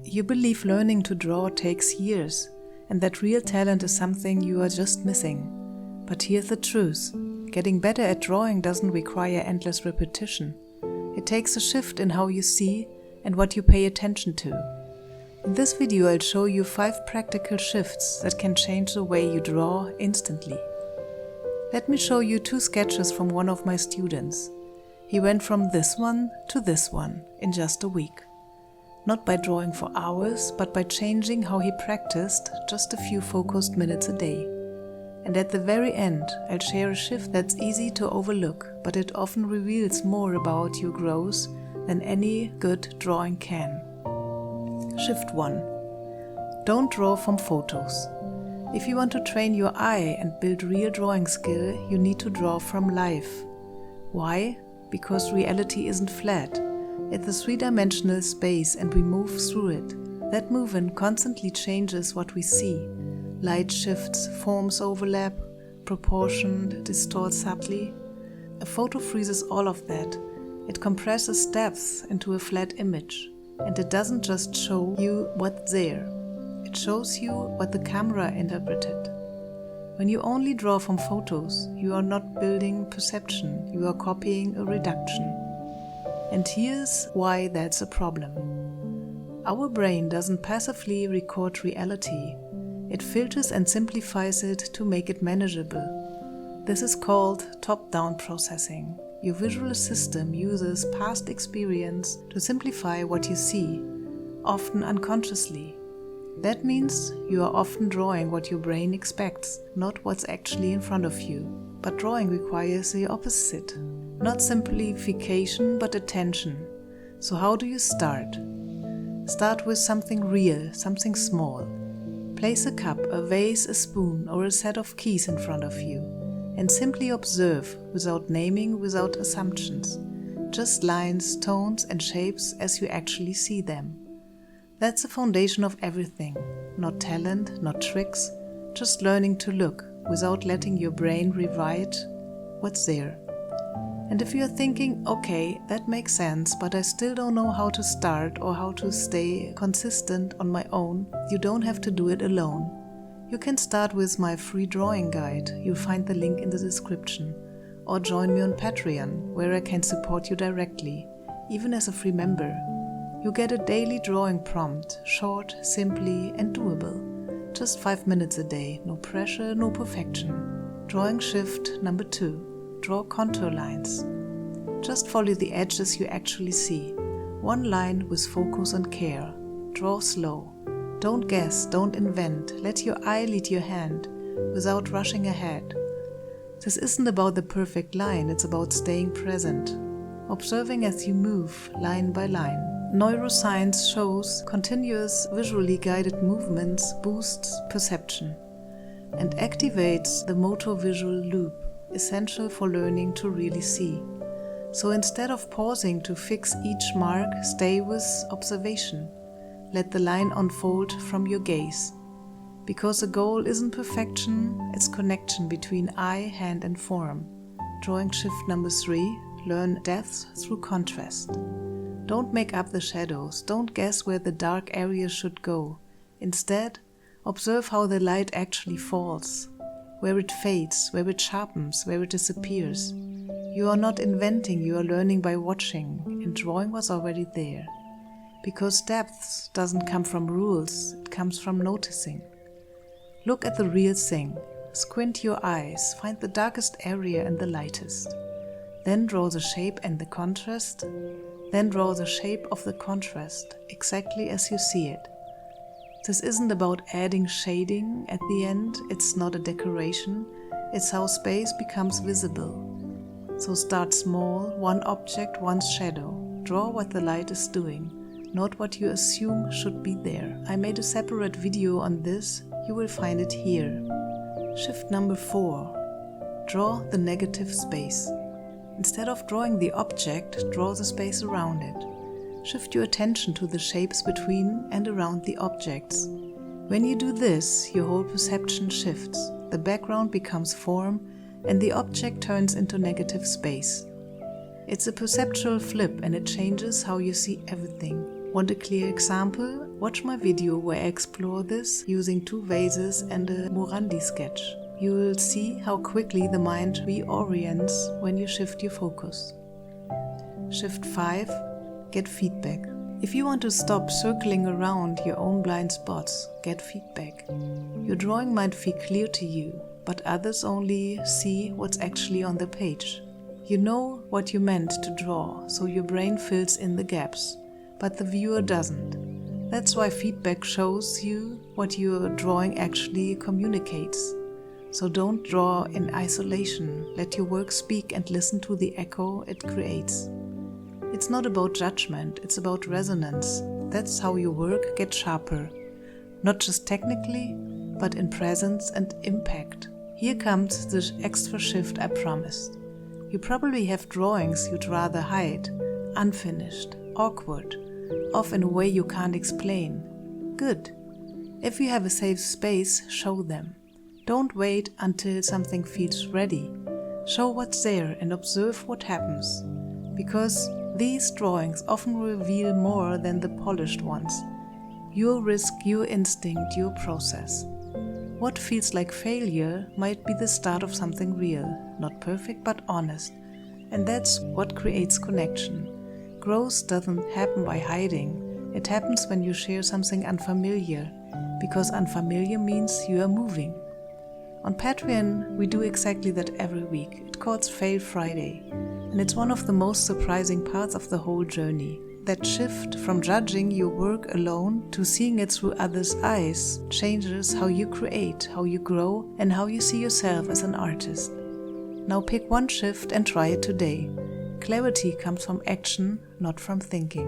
You believe learning to draw takes years, and that real talent is something you are just missing. But here's the truth. Getting better at drawing doesn't require endless repetition. It takes a shift in how you see and what you pay attention to. In this video I'll show you 5 practical shifts that can change the way you draw instantly. Let me show you 2 sketches from one of my students. He went from this one to this one in just a week. Not by drawing for hours, but by changing how he practiced just a few focused minutes a day. And at the very end, I'll share a shift that's easy to overlook, but it often reveals more about your growth than any good drawing can. Shift 1. Don't draw from photos. If you want to train your eye and build real drawing skill, you need to draw from life. Why? Because reality isn't flat. It's a 3-dimensional space and we move through it. That movement constantly changes what we see. Light shifts, forms overlap, proportion distorts subtly. A photo freezes all of that. It compresses depth into a flat image. And it doesn't just show you what's there. It shows you what the camera interpreted. When you only draw from photos, you are not building perception, you are copying a reduction. And here's why that's a problem. Our brain doesn't passively record reality. It filters and simplifies it to make it manageable. This is called top-down processing. Your visual system uses past experience to simplify what you see, often unconsciously. That means you are often drawing what your brain expects, not what's actually in front of you. But drawing requires the opposite. Not simplification, but attention. So how do you start? Start with something real, something small. Place a cup, a vase, a spoon, or a set of keys in front of you. And simply observe, without naming, without assumptions. Just lines, tones, and shapes as you actually see them. That's the foundation of everything. Not talent, not tricks, just learning to look, without letting your brain rewrite what's there. And if you're thinking, okay, that makes sense, but I still don't know how to start or how to stay consistent on my own, you don't have to do it alone. You can start with my free drawing guide. You'll find the link in the description. Or join me on Patreon, where I can support you directly, even as a free member. You get a daily drawing prompt, short, simply, and doable. Just 5 minutes a day, no pressure, no perfection. Drawing shift number 2. Draw contour lines. Just follow the edges you actually see. One line with focus and care. Draw slow. Don't guess, don't invent, let your eye lead your hand, without rushing ahead. This isn't about the perfect line, it's about staying present, observing as you move, line by line. Neuroscience shows continuous visually guided movements boosts perception and activates the motor-visual loop, essential for learning to really see. So instead of pausing to fix each mark, stay with observation. Let the line unfold from your gaze. Because the goal isn't perfection, it's connection between eye, hand and form. Drawing shift number 3, learn depth through contrast. Don't make up the shadows, don't guess where the dark area should go. Instead, observe how the light actually falls, where it fades, where it sharpens, where it disappears. You are not inventing, you are learning by watching, and drawing was already there. Because depth doesn't come from rules, it comes from noticing. Look at the real thing. Squint your eyes, find the darkest area and the lightest. Then draw the shape and the contrast. Then draw the shape of the contrast, exactly as you see it. This isn't about adding shading at the end, it's not a decoration, it's how space becomes visible. So start small, one object, one shadow. Draw what the light is doing. Not what you assume should be there. I made a separate video on this, you will find it here. Shift number 4. Draw the negative space. Instead of drawing the object, draw the space around it. Shift your attention to the shapes between and around the objects. When you do this, your whole perception shifts. The background becomes form and the object turns into negative space. It's a perceptual flip and it changes how you see everything. Want a clear example? Watch my video where I explore this using 2 vases and a Morandi sketch. You will see how quickly the mind reorients when you shift your focus. Shift 5. Get feedback. If you want to stop circling around your own blind spots, get feedback. Your drawing might feel clear to you, but others only see what's actually on the page. You know what you meant to draw, so your brain fills in the gaps, but the viewer doesn't. That's why feedback shows you what your drawing actually communicates. So don't draw in isolation. Let your work speak and listen to the echo it creates. It's not about judgment, it's about resonance. That's how your work gets sharper. Not just technically, but in presence and impact. Here comes the extra shift I promised. You probably have drawings you'd rather hide, unfinished, awkward, off in a way you can't explain. Good. If you have a safe space, show them. Don't wait until something feels ready. Show what's there and observe what happens. Because these drawings often reveal more than the polished ones. Your risk, your instinct, your process. What feels like failure might be the start of something real, not perfect but honest. And that's what creates connection. Growth doesn't happen by hiding. It happens when you share something unfamiliar, because unfamiliar means you are moving. On Patreon, we do exactly that every week. It calls Fail Friday. And it's one of the most surprising parts of the whole journey. That shift from judging your work alone to seeing it through others' eyes changes how you create, how you grow, and how you see yourself as an artist. Now pick one shift and try it today. Clarity comes from action, not from thinking.